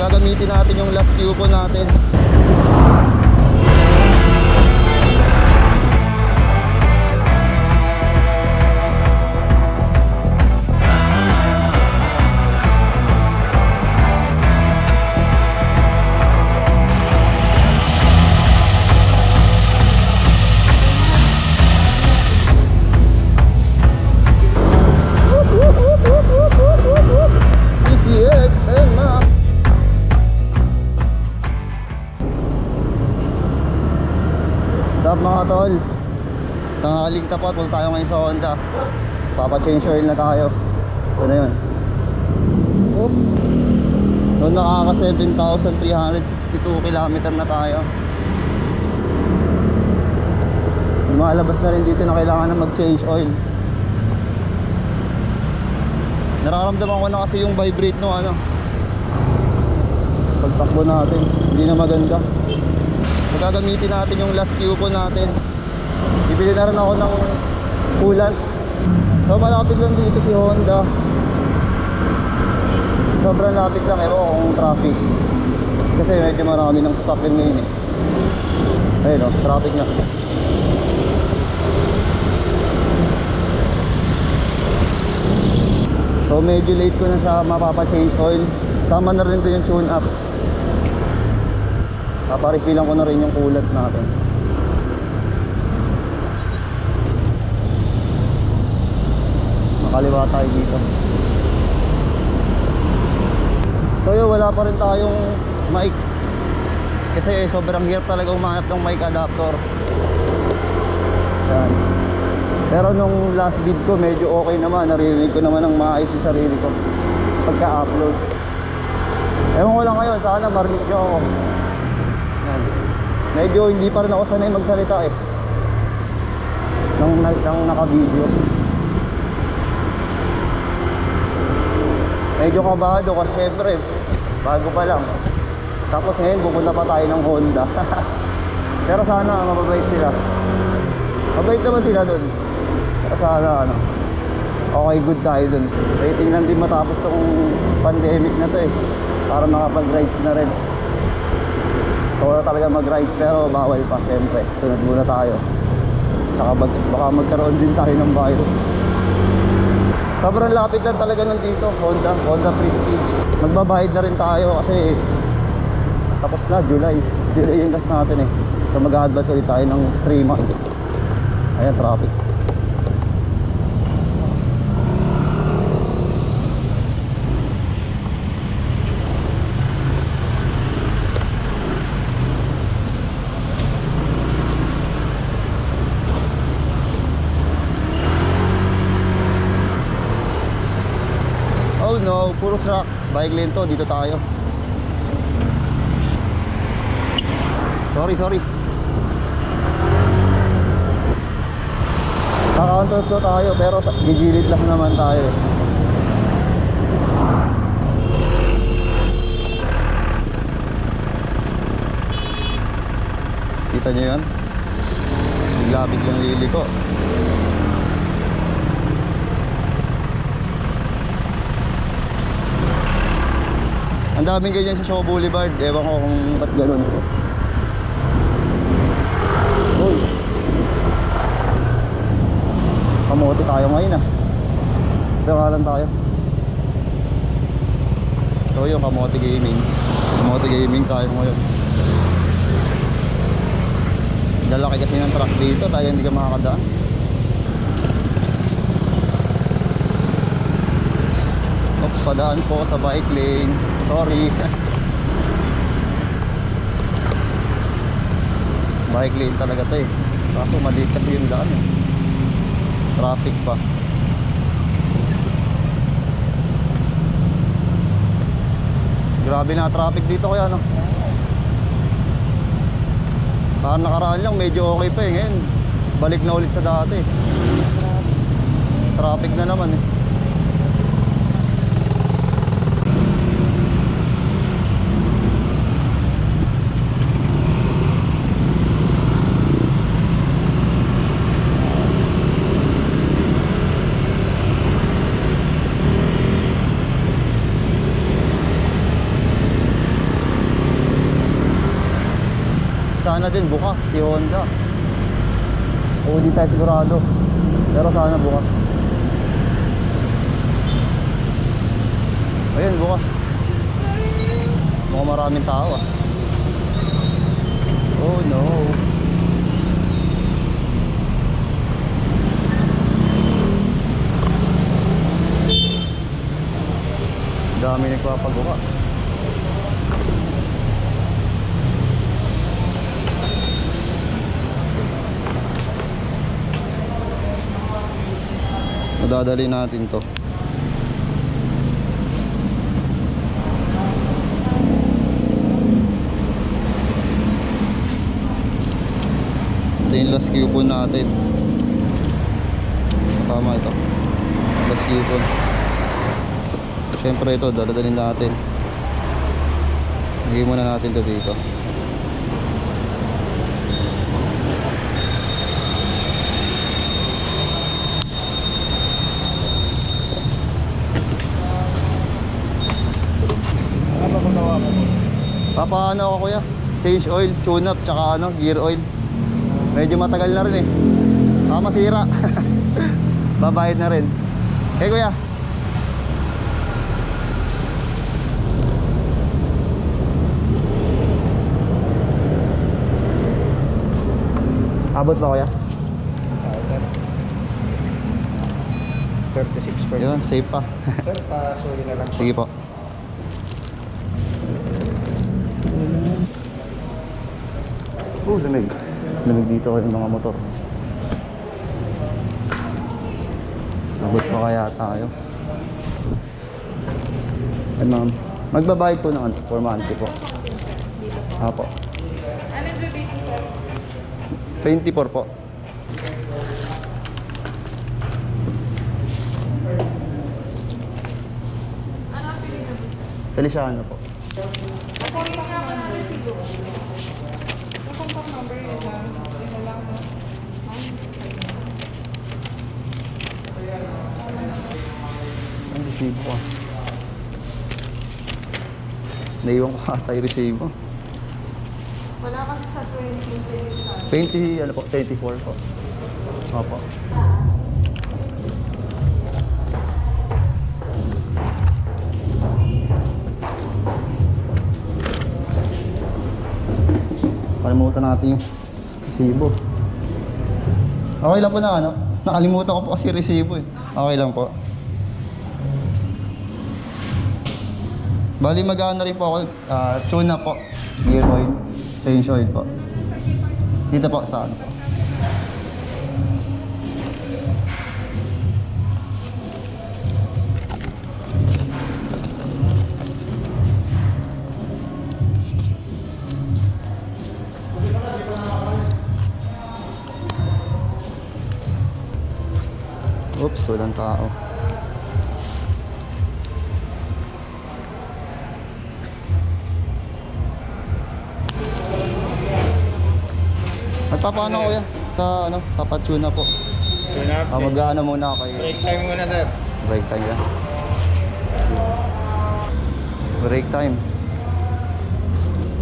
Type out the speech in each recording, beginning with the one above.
Gagamitin natin yung last coupon natin. Mga tol, tanghaling tapat, punta tayo ngayon sa Honda. Papa-change oil na tayo. Ito na yun. So nakaka 7,362 km na tayo. Lumalabas na rin dito na kailangan na mag-change oil. Nararamdaman ko na kasi yung vibrate no ano pagtakbo natin, hindi na maganda. Gagamitin natin yung last coupon natin. Bibili na rin ako ng coolant. So malapit lang dito si Honda. Sobrang lapit lang, ewan ko kung traffic. Kasi medyo marami ng sasakyan ngayon eh. Ayun o, traffic na. So medyo late ko na siya mapapa-change oil. Sama na rin din yung tune up. Paparefillan ko na rin yung coolant natin. Makaliwa tayo dito. So yun, wala pa rin tayong mic. Kasi sobrang hirap talaga umanap ng mic adapter. Yan. Pero nung last vid ko medyo okay naman. Narinig ko naman ng maayos yung sarili ko pagka-upload. Ewan ko lang ngayon, sana marinig nyo ako. Medyo hindi pa rin ako sanay magsalita eh nang naka-video. Medyo kabado kasi syempre bago pa lang. Tapos ngayon pupunta pa tayo ng Honda. Pero sana mababait sila. Mabait naman sila dun. Pero sana ano, okay, good tayo dun. Waiting lang din matapos tong pandemic na to eh, para makapag-rides na rin. So wala talaga mag-rides pero bawal pa syempre. Sunod muna tayo. Saka baka magkaroon din tayo ng virus. Sobrang lapit lang talaga nandito, Honda Prestige. Magbabayad na rin tayo kasi tapos na, July yung last natin eh. So mag-a-advance ulit tayo ng 3 months. Ayan, traffic. Oh no, puro truck. Bike lane to, dito tayo. Sorry. Naka-counter flow tayo pero gigilid lang naman tayo eh. Kita nyo yun? Bigla-biglang liliko. Ang daming ganyan sa Shaw Boulevard. Ewan ko kung ba't ganun. Uy, kamote tayo ngayon ah. Dakalan tayo. So yung kamote gaming. Kamote gaming tayo ngayon. Lalaki kasi ng truck dito, tayo hindi ka makakadaan. Oops, padaan po sa bike lane. Sorry. Bike lane talaga to eh. Kaso maliit kasi yung daan eh. Traffic pa. Grabe na traffic dito kaya no. Parang nakaraan lang medyo okay pa eh. Ngayon balik na ulit sa dati. Traffic na naman eh. sana din bukas si Honda. O di tayo sigurado. Pero sana bukas. Ayun, bukas. Mukhang maraming tao ah. Oh no. Dami nagpapaguka. Madadali natin to. Ito yung last coupon natin. Tama ito. Last coupon. Siyempre ito, dadalhin natin. Lagay muna natin ito dito. Papaano ako kuya? Change oil, tune up, tsaka ano, gear oil. Medyo matagal na rin eh. Masira. Babayad na rin. Okay kuya. Abot ba kuya? Sir. 36%. Yun, safe pa. Sir, pa-sorry na lang. Sige po. Lamig. Lamig dito yung mga motor. Abot pa kaya tayo. Ay ma'am, magbabayad po ng 4 monthly po. Apo. Ano yung rating, sir? 24 po. Ano ang pili na dito? Feliciano po. Ako rin lang ako na resibo. Yung contact number yun lang. Yun na lang, no? Ang resibo ko. Naiwan ko ata yung resibo. Wala kasi sa 20 20, ano po, 24 po. Opo. Kalimutan natin yung resibo. Okay lang po na ano. Nakalimutan ko po kasi resibo eh. Okay lang po. Bali mag-ano rin po ako, tune na po. Gear oil, change oil po. Dito po sa ano po. Oops, walang tao. Magpapaano kuya? Sa ano? Papatuna po. Mag-ano muna ako kay... Break time muna, sir. Break time yan. Break time.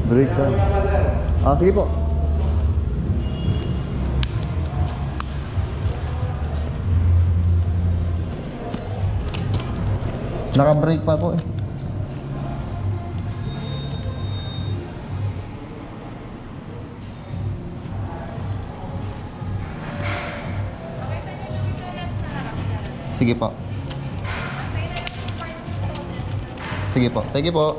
Break time. Sige po. Naka-break pa po eh. Sige po. Sige po. Thank you po.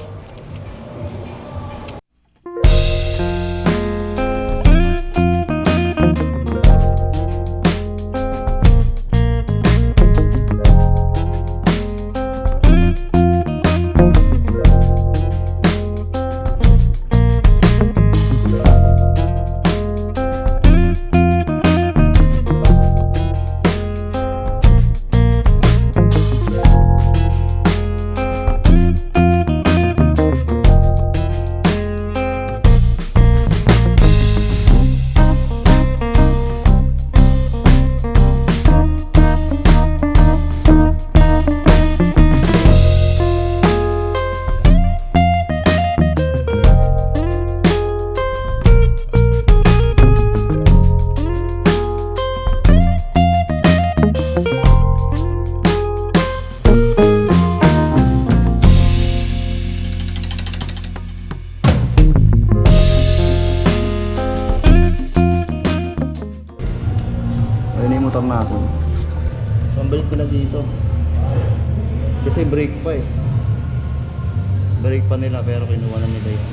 tinapon. Pambalik ko na dito. Kasi brake pa eh. Brake pa nila pero kinuha na nila yun.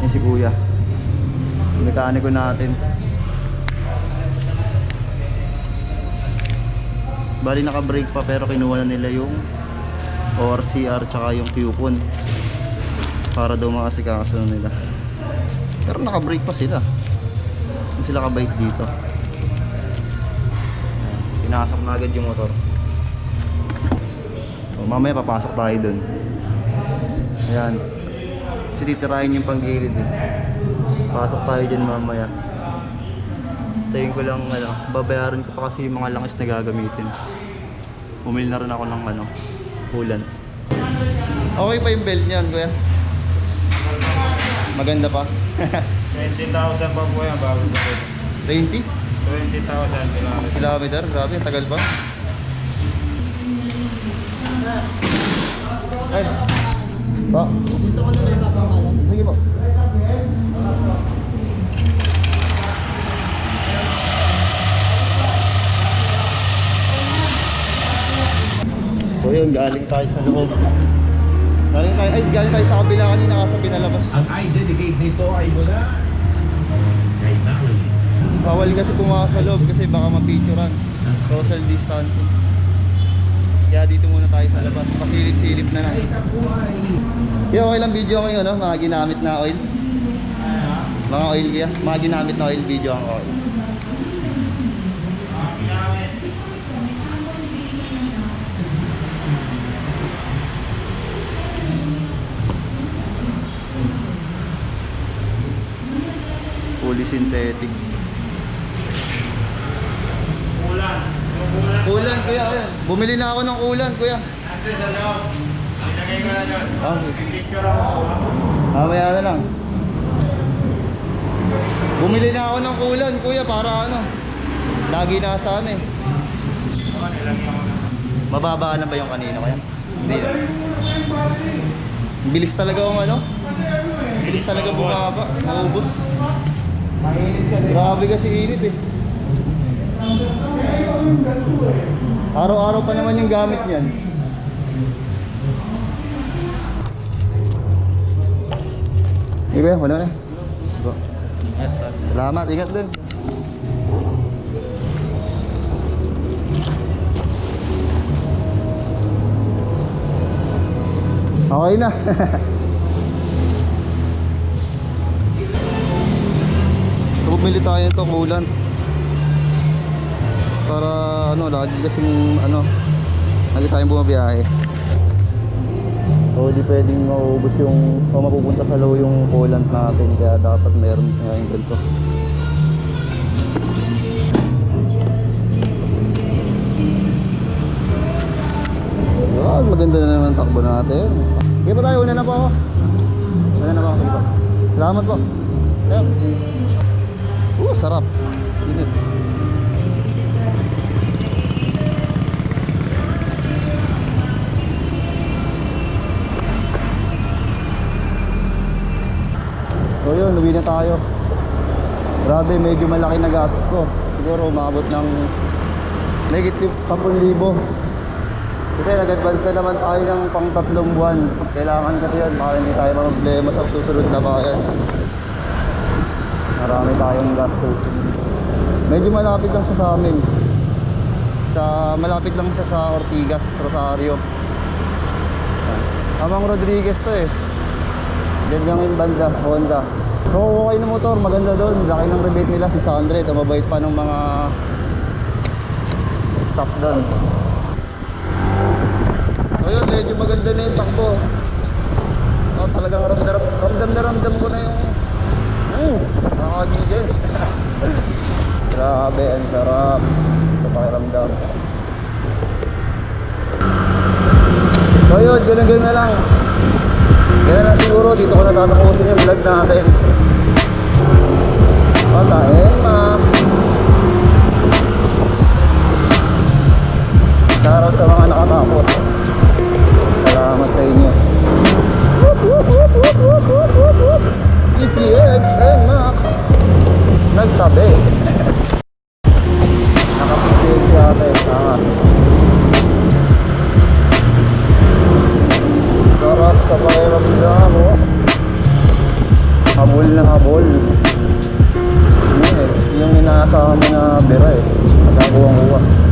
Yan si kuya. Mekaniko natin. Bali naka-brake pa pero kinuha na nila yung ORCR tsaka yung coupon para daw makasikaso na nila. Pero naka-brake pa sila. Hindi sila kabike dito. Pinasok na agad yung motor. So, mamaya papasok tayo dun. Ayan. Kasi titirahin yung panggilid eh. Pasok tayo dyan mamaya. Tayin ko lang babayaran ko pa kasi yung mga langis na gagamitin. Bumili na rin ako ng coolant. Okay pa yung belt niyan, kuya? Maganda pa? 20,000 pa po yan bago po. 20? 20,000 Kilometer? Grabe, ang tagal pa. Ay! Pa! Dito ko na lang papangalan. Sige po. So yun, galing tayo sa loob. Galing tayo sa kabila kanina kasi pinalabas. Ang i-dedicate nito ay mula kay Naki. Bawal kasi pumasok sa loob kasi baka ma-picturean. Social distancing. Kaya dito muna tayo sa labas. Pasilip-silip na lang. Kaya okay lang video ko yun, no? Mga ginamit na oil. Mga oil kaya. Mga ginamit na oil video ang oil. Fully synthetic. Kulan kuya, kuya. Bumili na ako ng kulan kuya. Nandun sa loob. Ilagay ko na doon. Ah, Picture ako. mamaya na lang. Bumili na ako ng kulan kuya para lagi nasa eh. Mababa na ba yung kanina kuya? Hindi na. Bilis talaga bilis talaga bumaba. Maubos. Grabe kasi init eh. Araw-araw pa naman yung gamit niyan. Iba, wala na. Salamat, ingat din. Okay na. Bumili tayo nito kulan. Para lagi kasing lagi tayong bumabiyahe. So hindi pwedeng maubos mapupunta sa low yung coolant natin, kaya dapat meron ngayon ganito. Wow, maganda na naman takbo natin. Sige pa tayo, una na po ako. Una na po ako, sige po. Salamat po. Sarap. Init. So yun, uwi na tayo. Grabe, medyo malaki na gastos ko. Siguro umabot ng negative 10,000. Kasi nag-advance na naman tayo ng pang 3 buwan. Kailangan kasi yun para hindi tayo problema sa susunod na bayan. Marami tayong gastos. Medyo malapit lang siya sa amin. Malapit lang siya sa Ortigas, Rosario. Amang Rodriguez to eh. Diyan lang yung banda, Honda. So okay na motor, maganda doon. Laki ng rebate nila, 600. Mabait pa ng mga stock doon. So yun, medyo maganda na yung takbo. Talagang ramdam ko na yung nakakagigil. Grabe, ang sarap sa pakiramdam. So yun, ganun na lang. Ganun lang siguro, dito ko natatapusin yung vlog natin. Patayin, ma'am. Shoutout sa mga nakatapos. Salamat sa inyo. PCX and Max nagtabi. Naka-PCX yata eh. Tama. Sarap sa pakiramdam oh. Habol na habol. Yun eh, yung inaasahan mo na bira eh. Nagkakuha-kuha.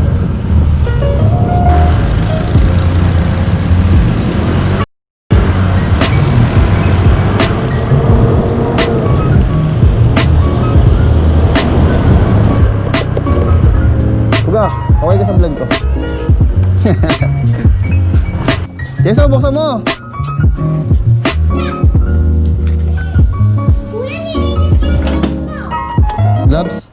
Buga, okay ka sa vlog ko. Jessa, buksan mo. Gloves?